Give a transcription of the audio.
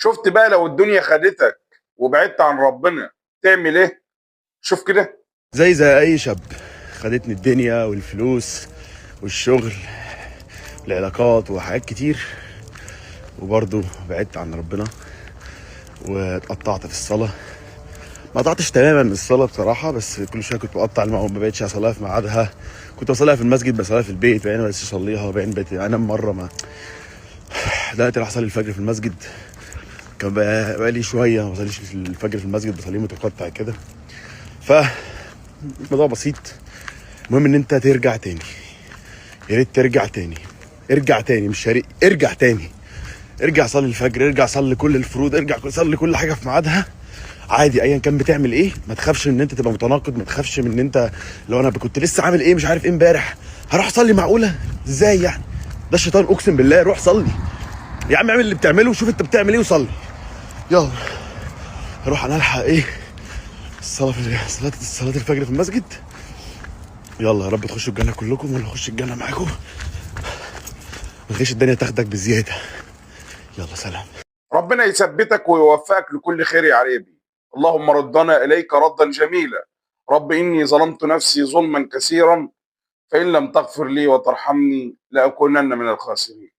شُفت بقى لو الدنيا خدتك وبعدت عن ربنا تعمل إيه؟ شوف كده. زي اي شاب، خدتني الدنيا والفلوس والشغل والعلاقات وحاجات كتير، وبرضه بعدت عن ربنا واتقطعت في الصلاة. ما قطعتش تماما من الصلاة بصراحة، بس كل شوية كنت بقطع ما بقتش اصليها في ميعادها. كنت بصليها في المسجد بصليها في البيت، بعدين ما بقتش اصليها، وبعدين بقيت انام مرة ما بدأت اروح اصلي الفجر في المسجد. كان بقالي شوية ما بصليش الفجر في المسجد، بصليه متقطع كده. الموضوع بسيط، المهم ان انت ترجع تاني. يا ريت ترجع تاني، ارجع تاني، مش شريك، ارجع تاني. ارجع صلي الفجر، ارجع صلي كل الفروض، ارجع صلي كل حاجه في ميعادها عادي، ايا كان بتعمل ايه. ما تخافش ان انت تبقى متناقض، ما تخافش من ان انت لو انا كنت لسه عامل ايه مش عارف ايه امبارح هروح اصلي، معقوله ازاي يعني؟ ده الشيطان، اقسم بالله. روح صلي يا عم، اعمل اللي بتعمله وشوف انت بتعمل ايه وصلي. يلا اروح انا الحق ايه صلاه الفجر في المسجد. يلا يا رب تخشوا الجنه كلكم، ولا اخش الجنه معاكم، ما تخليش الدنيا تاخدك بزياده. يلا سلام. ربنا يثبتك ويوفقك لكل خير يا حبيبي. اللهم ردنا إليك ردا جميلا. رب إني ظلمت نفسي ظلما كثيرا، فإن لم تغفر لي وترحمني لأكونن من الخاسرين.